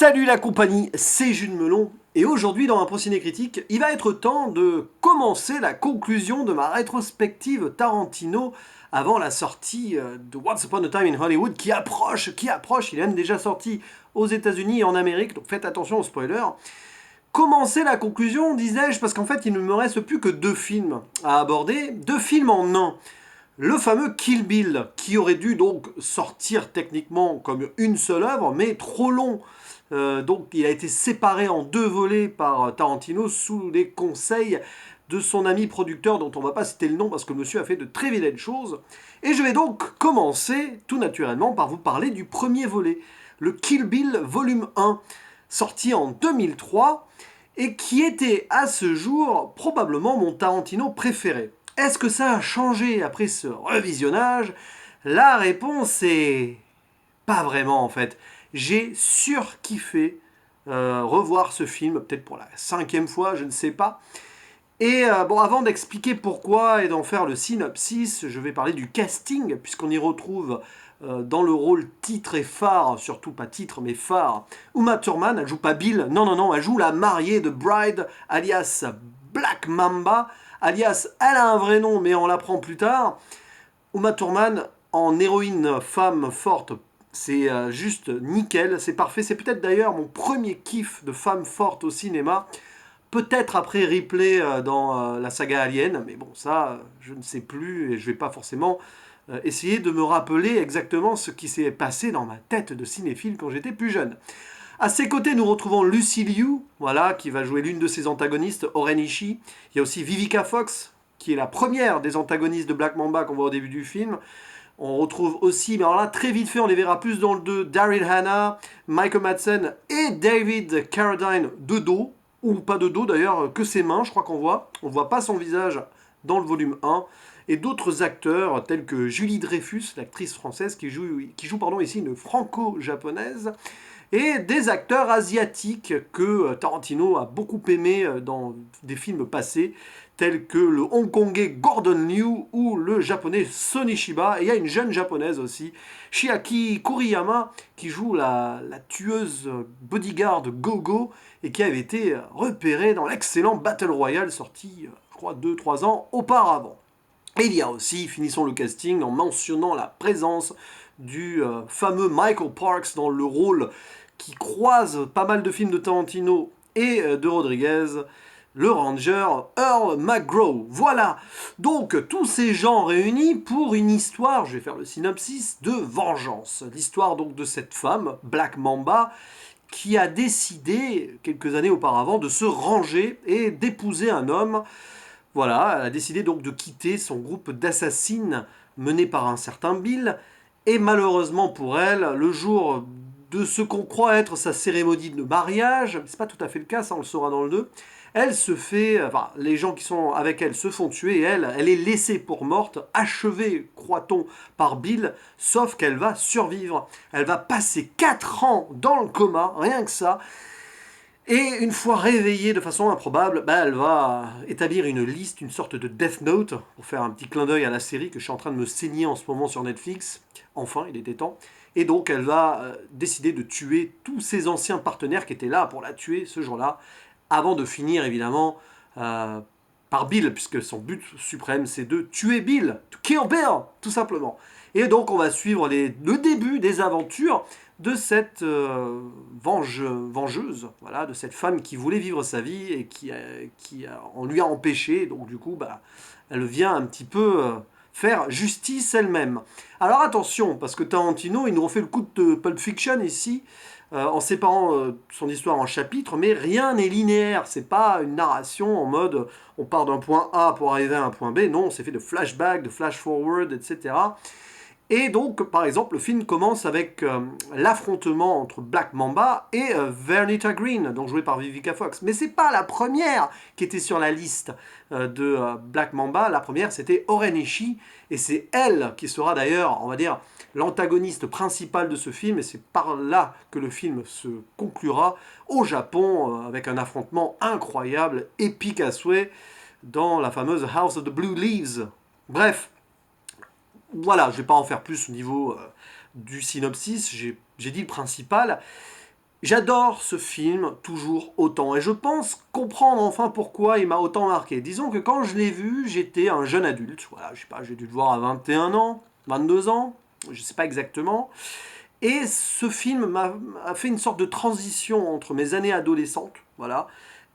Salut la compagnie, c'est Jules Melon, et aujourd'hui dans un Procédé Critique, il va être temps de commencer la conclusion de ma rétrospective Tarantino avant la sortie de Once Upon a Time in Hollywood qui approche, il est même déjà sorti aux États-Unis et en Amérique, donc faites attention aux spoilers. Commencer la conclusion, disais-je, parce qu'en fait il ne me reste plus que deux films à aborder, deux films en un. Le fameux Kill Bill, qui aurait dû donc sortir techniquement comme une seule œuvre, mais trop long. Donc il a été séparé en deux volets par Tarantino sous les conseils de son ami producteur dont on ne va pas citer le nom parce que le monsieur a fait de très vilaines choses. Et je vais donc commencer tout naturellement par vous parler du premier volet, le Kill Bill volume 1, sorti en 2003 et qui était à ce jour probablement mon Tarantino préféré. Est-ce que ça a changé après ce revisionnage? La réponse est pas vraiment en fait. J'ai surkiffé revoir ce film, peut-être pour la cinquième fois, je ne sais pas. Et bon, avant d'expliquer pourquoi et d'en faire le synopsis, je vais parler du casting, puisqu'on y retrouve dans le rôle titre et phare, surtout pas titre mais phare, Uma Thurman. Elle joue pas Bill, non, elle joue la mariée de Bride, alias Black Mamba, alias elle a un vrai nom mais on l'apprend plus tard. Uma Thurman en héroïne femme forte, c'est juste nickel, c'est parfait. C'est peut-être d'ailleurs mon premier kiff de femme forte au cinéma. Peut-être après Ripley dans la saga Alien, mais bon, ça, je ne sais plus et je vais pas forcément essayer de me rappeler exactement ce qui s'est passé dans ma tête de cinéphile quand j'étais plus jeune. À ses côtés, nous retrouvons Lucy Liu, voilà, qui va jouer l'une de ses antagonistes, Oren Ishii. Il y a aussi Vivica Fox, qui est la première des antagonistes de Black Mamba qu'on voit au début du film. On retrouve aussi, mais alors là, très vite fait, on les verra plus dans le 2, Daryl Hannah, Michael Madsen et David Carradine de dos, ou pas de dos d'ailleurs, que ses mains, je crois qu'on voit. On ne voit pas son visage dans le volume 1. Et d'autres acteurs, tels que Julie Dreyfus, l'actrice française, qui joue ici une franco-japonaise, et des acteurs asiatiques que Tarantino a beaucoup aimé dans des films passés, tels que le hongkongais Gordon Liu ou le japonais Sonny Shiba. Et il y a une jeune japonaise aussi, Chiaki Kuriyama, qui joue la tueuse bodyguard Gogo et qui avait été repérée dans l'excellent Battle Royale sorti, je crois, 2-3 ans auparavant. Et il y a aussi, finissons le casting en mentionnant la présence du fameux Michael Parks dans le rôle qui croise pas mal de films de Tarantino et de Rodriguez, le Ranger Earl McGraw. Voilà, donc tous ces gens réunis pour une histoire, je vais faire le synopsis, de vengeance. L'histoire donc de cette femme, Black Mamba, qui a décidé, quelques années auparavant, de se ranger et d'épouser un homme. Voilà, elle a décidé donc de quitter son groupe d'assassines mené par un certain Bill. Et malheureusement pour elle, le jour de ce qu'on croit être sa cérémonie de mariage, c'est pas tout à fait le cas, ça on le saura dans le 2, elle se fait, enfin les gens qui sont avec elle se font tuer et elle est laissée pour morte, achevée, croit-on, par Bill, sauf qu'elle va survivre. Elle va passer 4 ans dans le coma, rien que ça. Et une fois réveillée de façon improbable, elle va établir une liste, une sorte de Death Note, pour faire un petit clin d'œil à la série que je suis en train de me saigner en ce moment sur Netflix. Enfin, il était temps. Et donc, elle va décider de tuer tous ses anciens partenaires qui étaient là pour la tuer ce jour-là, avant de finir évidemment par Bill, puisque son but suprême c'est de tuer Bill, to kill Bill, tout simplement. Et donc, on va suivre le début des aventures de cette vengeuse, voilà, de cette femme qui voulait vivre sa vie et on lui a empêché, donc du coup, elle vient un petit peu faire justice elle-même. Alors attention, parce que Tarantino, il nous refait le coup de Pulp Fiction ici, en séparant son histoire en chapitres, mais rien n'est linéaire, c'est pas une narration en mode on part d'un point A pour arriver à un point B, non, c'est fait de flashback, de flash forward, etc. Et donc, par exemple, le film commence avec l'affrontement entre Black Mamba et Vernita Green, donc joué par Vivica Fox. Mais c'est pas la première qui était sur la liste de Black Mamba. La première, c'était Oren Ishii, et c'est elle qui sera d'ailleurs, on va dire, l'antagoniste principal de ce film. Et c'est par là que le film se conclura au Japon, avec un affrontement incroyable, épique à souhait, dans la fameuse House of the Blue Leaves. Bref. Voilà, je ne vais pas en faire plus au niveau du synopsis, j'ai dit le principal. J'adore ce film toujours autant et je pense comprendre enfin pourquoi il m'a autant marqué. Disons que quand je l'ai vu, j'étais un jeune adulte. Voilà, je sais pas, j'ai dû le voir à 21 ans, 22 ans, je sais pas exactement. Et ce film m'a fait une sorte de transition entre mes années adolescentes, voilà,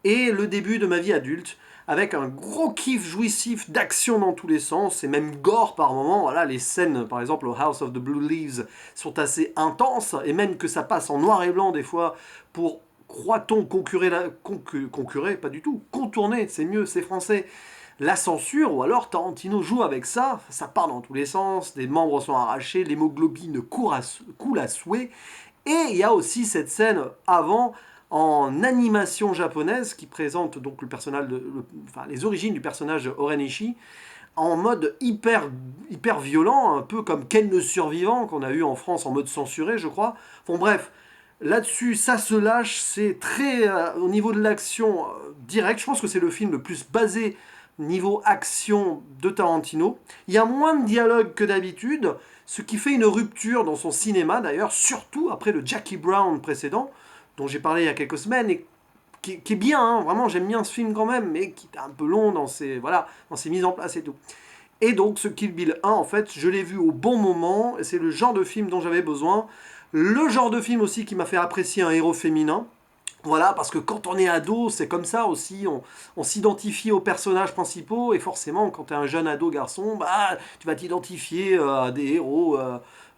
et le début de ma vie adulte, avec un gros kiff jouissif d'action dans tous les sens, et même gore par moments. Voilà, les scènes, par exemple, au House of the Blue Leaves, sont assez intenses, et même que ça passe en noir et blanc des fois, pour, croit-on, concurrer, pas du tout, contourner, c'est mieux, c'est français, la censure, ou alors Tarantino joue avec ça, ça part dans tous les sens, des membres sont arrachés, l'hémoglobine coule à souhait, et il y a aussi cette scène avant, en animation japonaise, qui présente donc enfin, les origines du personnage Oren Ishii, en mode hyper violent, un peu comme Ken le Survivant, qu'on a eu en France en mode censuré, je crois. Bon bref, là-dessus, ça se lâche, c'est très, au niveau de l'action, direct. Je pense que c'est le film le plus basé niveau action de Tarantino. Il y a moins de dialogue que d'habitude, ce qui fait une rupture dans son cinéma d'ailleurs, surtout après le Jackie Brown précédent, dont j'ai parlé il y a quelques semaines, et qui est bien, hein, vraiment j'aime bien ce film quand même, mais qui est un peu long dans dans ses mises en place et tout. Et donc ce Kill Bill 1, en fait, je l'ai vu au bon moment, et c'est le genre de film dont j'avais besoin. Le genre de film aussi qui m'a fait apprécier un héros féminin. Voilà, parce que quand on est ado, c'est comme ça aussi, on s'identifie aux personnages principaux, et forcément, quand tu es un jeune ado garçon, bah, tu vas t'identifier à des héros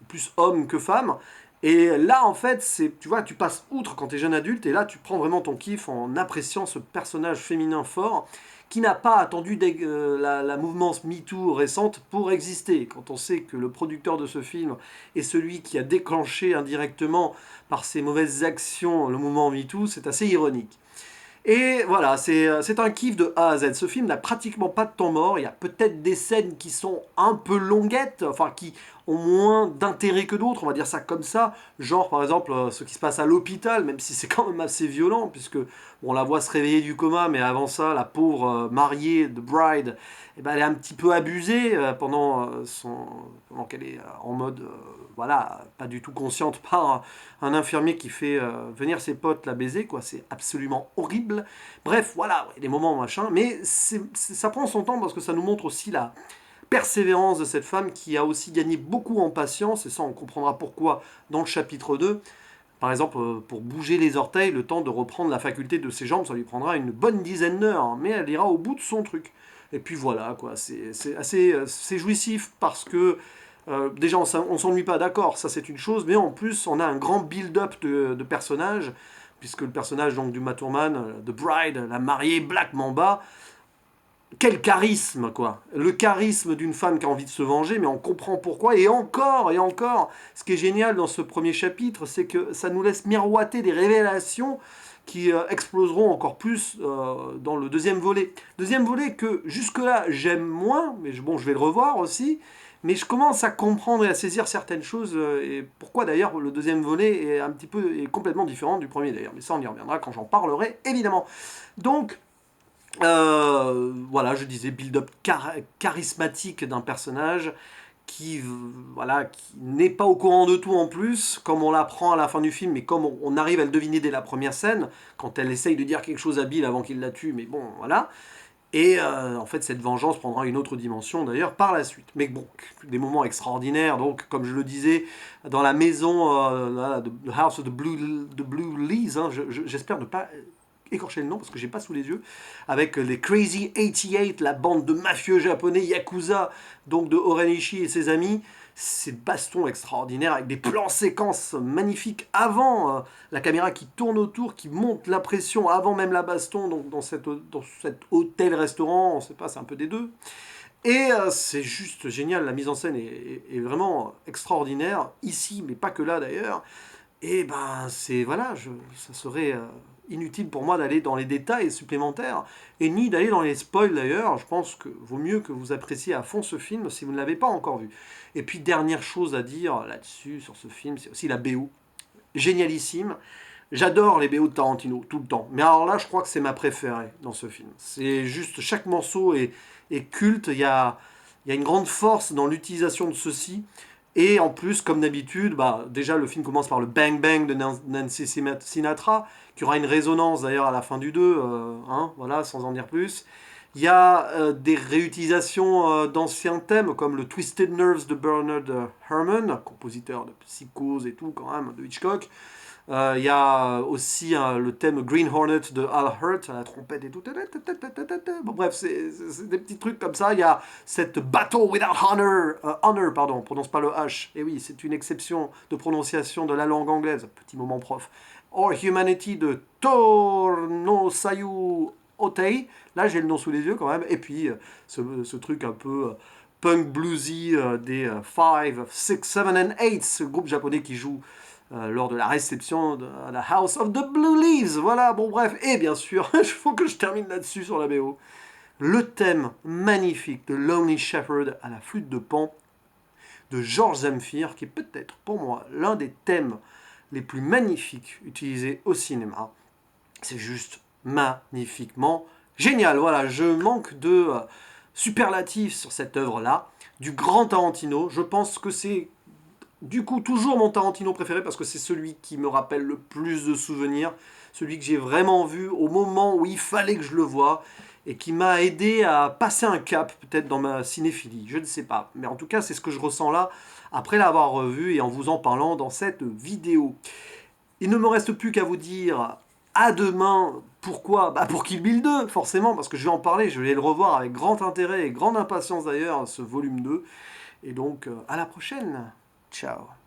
plus hommes que femmes. Et là, en fait, tu vois, tu passes outre quand tu es jeune adulte, et là, tu prends vraiment ton kiff en appréciant ce personnage féminin fort qui n'a pas attendu la mouvance MeToo récente pour exister. Quand on sait que le producteur de ce film est celui qui a déclenché indirectement par ses mauvaises actions le mouvement MeToo, c'est assez ironique. Et voilà, c'est un kiff de A à Z. Ce film n'a pratiquement pas de temps mort. Il y a peut-être des scènes qui sont un peu longuettes, enfin qui ont moins d'intérêt que d'autres, on va dire ça comme ça. Genre par exemple ce qui se passe à l'hôpital, même si c'est quand même assez violent, puisque on la voit se réveiller du coma, mais avant ça, la pauvre mariée de Bride, eh ben, elle est un petit peu abusée pendant qu'elle est en mode, voilà, pas du tout consciente par un infirmier qui fait venir ses potes la baiser, quoi. C'est absolument horrible. Bref, voilà, ouais, des moments machin, mais ça prend son temps parce que ça nous montre aussi la persévérance de cette femme qui a aussi gagné beaucoup en patience, et ça on comprendra pourquoi dans le chapitre 2. Par exemple, pour bouger les orteils, le temps de reprendre la faculté de ses jambes, ça lui prendra une bonne dizaine d'heures, hein, mais elle ira au bout de son truc. Et puis voilà, quoi, c'est assez c'est jouissif parce que déjà on s'ennuie pas, d'accord, ça c'est une chose, mais en plus on a un grand build-up de personnages, puisque le personnage donc du Maturman, de Bride, la mariée Black Mamba, quel charisme, quoi. Le charisme d'une femme qui a envie de se venger, mais on comprend pourquoi. Et encore, ce qui est génial dans ce premier chapitre, c'est que ça nous laisse miroiter des révélations qui exploseront encore plus dans le deuxième volet. Deuxième volet que jusque-là j'aime moins, mais bon, je vais le revoir aussi. Mais je commence à comprendre et à saisir certaines choses, et pourquoi d'ailleurs le deuxième volet est complètement différent du premier d'ailleurs. Mais ça, on y reviendra quand j'en parlerai, évidemment. Donc, voilà, je disais build-up charismatique d'un personnage qui, voilà, qui n'est pas au courant de tout en plus, comme on l'apprend à la fin du film, mais comme on arrive à le deviner dès la première scène, quand elle essaye de dire quelque chose à Bill avant qu'il la tue, mais bon, voilà. Et en fait, cette vengeance prendra une autre dimension d'ailleurs par la suite. Mais bon, des moments extraordinaires, donc comme je le disais, dans la maison, de House of the Blue Leaves, hein, j'espère ne pas écorcher le nom parce que j'ai pas sous les yeux, avec les Crazy 88, la bande de mafieux japonais Yakuza, donc de Oren Ishii et ses amis. Ces bastons extraordinaires avec des plans séquences magnifiques avant la caméra qui tourne autour, qui monte la pression avant même la baston, donc dans cet hôtel-restaurant, on ne sait pas, c'est un peu des deux. Et c'est juste génial, la mise en scène est vraiment extraordinaire, ici, mais pas que là d'ailleurs. Et ben, voilà, ça serait inutile pour moi d'aller dans les détails supplémentaires, et ni d'aller dans les spoils d'ailleurs. Je pense que vaut mieux que vous appréciez à fond ce film si vous ne l'avez pas encore vu. Et puis, dernière chose à dire là-dessus, sur ce film, c'est aussi la BO. Génialissime. J'adore les BO de Tarantino, tout le temps. Mais alors là, je crois que c'est ma préférée dans ce film. C'est juste, chaque morceau est culte, il y a une grande force dans l'utilisation de ceci. Et en plus, comme d'habitude, bah, déjà le film commence par le Bang Bang de Nancy Sinatra, qui aura une résonance d'ailleurs à la fin du 2, hein, voilà, sans en dire plus. Il y a des réutilisations d'anciens thèmes, comme le Twisted Nerves de Bernard Herrmann, compositeur de Psychose et tout, quand même, de Hitchcock. Il y a aussi le thème Green Hornet de Al Hurt, à la trompette et tout. Bon, bref, c'est des petits trucs comme ça. Il y a cette Battle Without Honor, honor, pardon, on prononce pas le H. Et oui, c'est une exception de prononciation de la langue anglaise. Petit moment prof. Or Humanity de Tornosayu Otei. Là, j'ai le nom sous les yeux quand même. Et puis, ce truc un peu punk bluesy des 5, 6, 7 and 8, ce groupe japonais qui joue lors de la réception de la House of the Blue Leaves. Voilà, bon bref. Et bien sûr, il faut que je termine là-dessus sur la BO. Le thème magnifique de Lonely Shepherd à la flûte de Pan de George Zamfir, qui est peut-être pour moi l'un des thèmes les plus magnifiques utilisés au cinéma. C'est juste magnifiquement génial. Voilà, je manque de superlatifs sur cette œuvre-là, du grand Tarantino. Je pense que c'est du coup toujours mon Tarantino préféré parce que c'est celui qui me rappelle le plus de souvenirs, celui que j'ai vraiment vu au moment où il fallait que je le voie et qui m'a aidé à passer un cap peut-être dans ma cinéphilie, je ne sais pas. Mais en tout cas, c'est ce que je ressens là après l'avoir revu et en vous en parlant dans cette vidéo. Il ne me reste plus qu'à vous dire à demain. Pourquoi? Bah pour Kill Bill 2, forcément, parce que je vais en parler, je vais le revoir avec grand intérêt et grande impatience d'ailleurs, ce volume 2. Et donc, à la prochaine. Ciao.